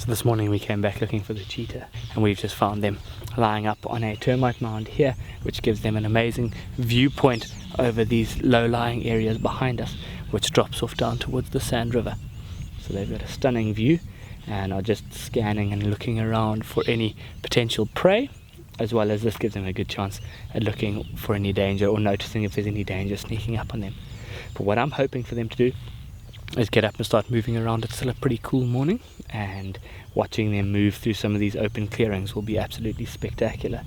So this morning we came back looking for the cheetah, and we've just found them lying up on a termite mound here, which gives them an amazing viewpoint over these low-lying areas behind us, which drops off down towards the Sand River. So they've got a stunning view and are just scanning and looking around for any potential prey, as well as this gives them a good chance at looking for any danger or noticing if there's any danger sneaking up on them. But what I'm hoping for them to do is get up and start moving around. It's still a pretty cool morning, and watching them move through some of these open clearings will be absolutely spectacular.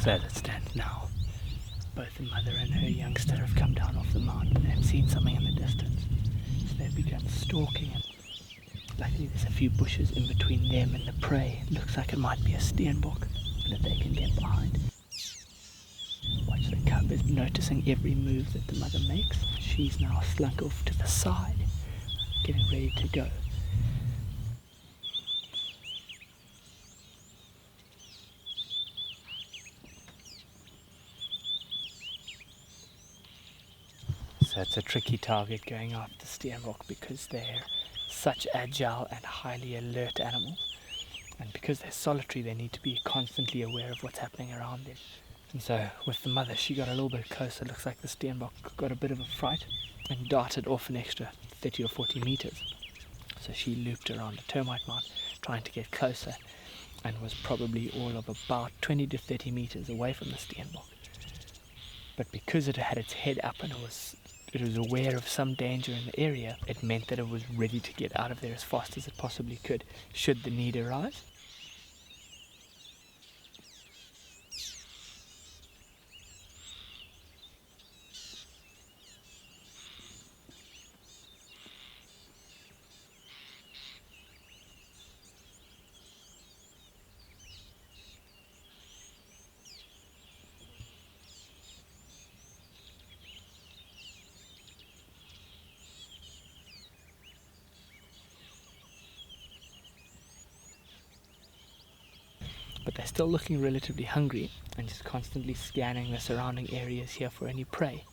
So as it stands now, both the mother and her youngster have come down off the mound and have seen something in the distance. So they've begun stalking it. Luckily there's a few bushes in between them and the prey. It looks like it might be a steenbok that they can get behind. Watch, the cub is noticing every move that the mother makes. She's now slunk off to the side, getting ready to go. So it's a tricky target going after steenbok because they're such agile and highly alert animals, and because they're solitary they need to be constantly aware of what's happening around them. And so with the mother, she got a little bit closer. Looks like the steenbok got a bit of a fright and darted off an extra 30 or 40 meters. So she looped around a termite mound trying to get closer, and was probably all of about 20 to 30 meters away from the steenbok. But because it had its head up and it was aware of some danger in the area, it meant that it was ready to get out of there as fast as it possibly could, should the need arise. But they're still looking relatively hungry and just constantly scanning the surrounding areas here for any prey.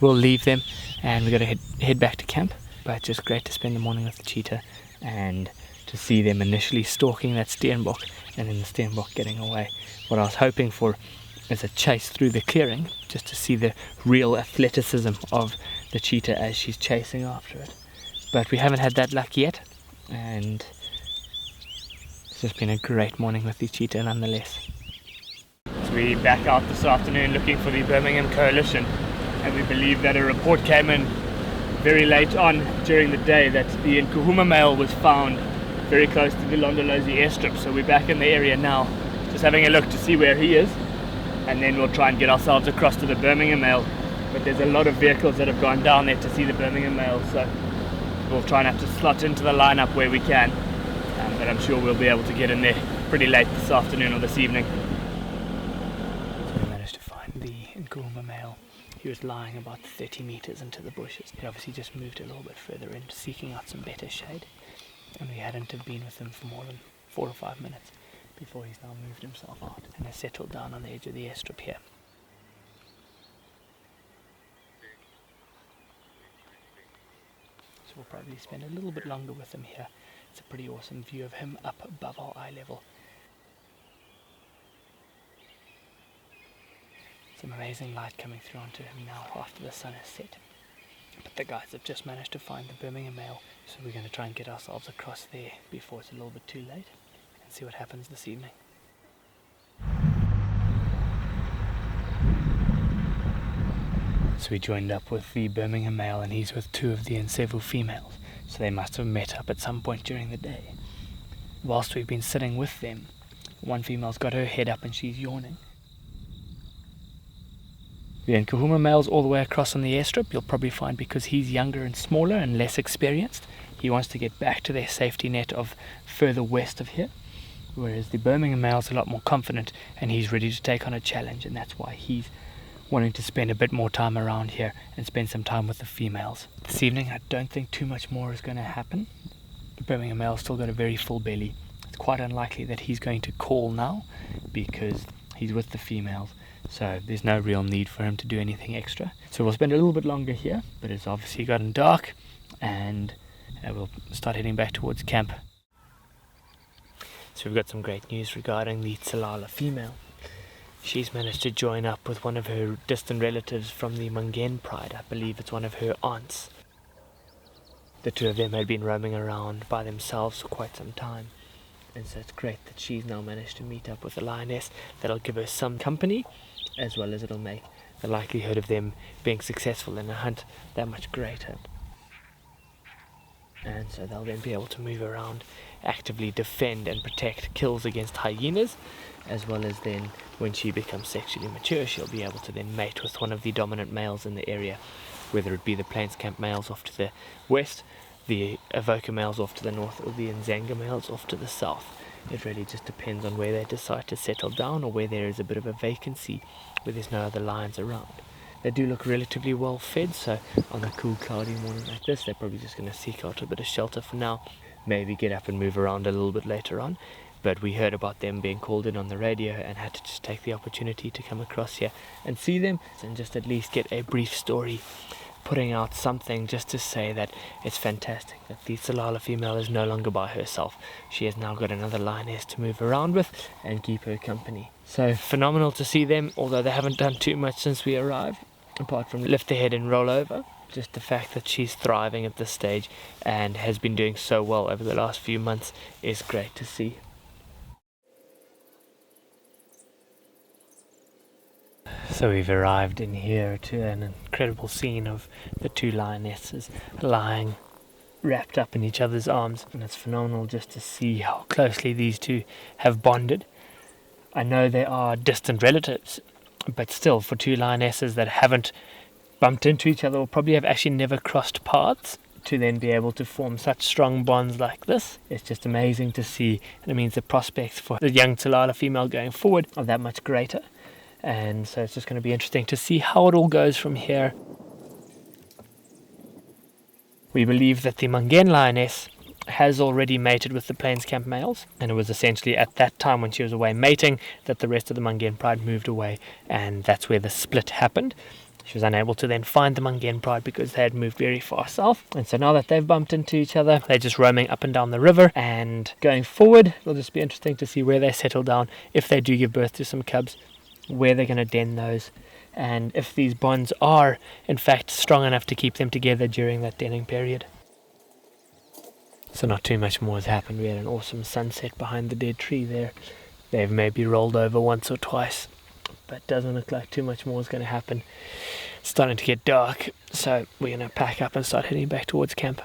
We'll leave them and we've got to head back to camp, but just great to spend the morning with the cheetah and to see them initially stalking that steenbok and then the steenbok getting away. What I was hoping for is a chase through the clearing, just to see the real athleticism of the cheetah as she's chasing after it. But we haven't had that luck yet, and it's just been a great morning with the cheetah nonetheless. So we're back out this afternoon looking for the Birmingham Coalition. And we believe that a report came in very late on during the day that the Nkuhuma Male was found very close to the Londolozi airstrip. So we're back in the area now, just having a look to see where he is, and then we'll try and get ourselves across to the Birmingham Male. But there's a lot of vehicles that have gone down there to see the Birmingham Male, so we'll try and have to slot into the lineup where we can, but I'm sure we'll be able to get in there pretty late this afternoon or this evening. So we managed to find the Nkuhuma Male. He was lying about 30 meters into the bushes. He obviously just moved a little bit further in, seeking out some better shade. And we hadn't have been with him for more than 4 or 5 minutes before he's now moved himself out and has settled down on the edge of the airstrip here. So we'll probably spend a little bit longer with him here. It's a pretty awesome view of him up above our eye level. Some amazing light coming through onto him now after the sun has set. But the guys have just managed to find the Birmingham Male, so we're going to try and get ourselves across there before it's a little bit too late and see what happens this evening. So we joined up with the Birmingham Male, and he's with 2 of the Ntsevu Females. So they must have met up at some point during the day. Whilst we've been sitting with them, one female's got her head up and she's yawning. The Nkuhuma Male's all the way across on the airstrip. You'll probably find because he's younger and smaller and less experienced, he wants to get back to their safety net of further west of here. Whereas the Birmingham Male's a lot more confident and he's ready to take on a challenge, and that's why he's wanting to spend a bit more time around here and spend some time with the females. This evening I don't think too much more is going to happen. The Birmingham Male's still got a very full belly. It's quite unlikely that he's going to call now because he's with the females, so there's no real need for him to do anything extra. So we'll spend a little bit longer here, but it's obviously gotten dark, and we'll start heading back towards camp. So we've got some great news regarding the Talala Female. She's managed to join up with one of her distant relatives from the Mhangeni Pride. I believe it's one of her aunts. The 2 of them had been roaming around by themselves for quite some time, and so it's great that she's now managed to meet up with a lioness. That'll give her some company, as well as it'll make the likelihood of them being successful in a hunt that much greater. And so they'll then be able to move around, actively defend and protect kills against hyenas, as well as then when she becomes sexually mature, she'll be able to then mate with one of the dominant males in the area, whether it be the Plains Camp males off to the west, the Avoca males off to the north, or the Nzanga males off to the south. It really just depends on where they decide to settle down, or where there is a bit of a vacancy where there's no other lions around. They do look relatively well fed, so on a cool cloudy morning like this they're probably just going to seek out a bit of shelter for now, maybe get up and move around a little bit later on. But we heard about them being called in on the radio and had to just take the opportunity to come across here and see them, and just at least get a brief story, putting out something just to say that it's fantastic that the Tsalala Female is no longer by herself. She has now got another lioness to move around with and keep her company. So phenomenal to see them, although they haven't done too much since we arrived, apart from lift ahead and roll over. Just the fact that she's thriving at this stage and has been doing so well over the last few months is great to see. So we've arrived in here to an incredible scene of the 2 lionesses lying wrapped up in each other's arms, and it's phenomenal just to see how closely these 2 have bonded. I know they are distant relatives, but still, for 2 lionesses that haven't bumped into each other, or probably have actually never crossed paths, to then be able to form such strong bonds like this, it's just amazing to see. And it means the prospects for the young Talala Female going forward are that much greater. And so it's just going to be interesting to see how it all goes from here. We believe that the Mhangeni Lioness has already mated with the Plains Camp males, and it was essentially at that time when she was away mating that the rest of the Mhangeni Pride moved away, and that's where the split happened. She was unable to then find the Mhangeni Pride because they had moved very far south, and so now that they've bumped into each other, they're just roaming up and down the river. And going forward, it'll just be interesting to see where they settle down, if they do give birth to some cubs, where they're going to den those, and if these bonds are in fact strong enough to keep them together during that denning period. So not too much more has happened. We had an awesome sunset behind the dead tree there. They've maybe rolled over once or twice, but doesn't look like too much more is going to happen. It's starting to get dark, so we're going to pack up and start heading back towards camp.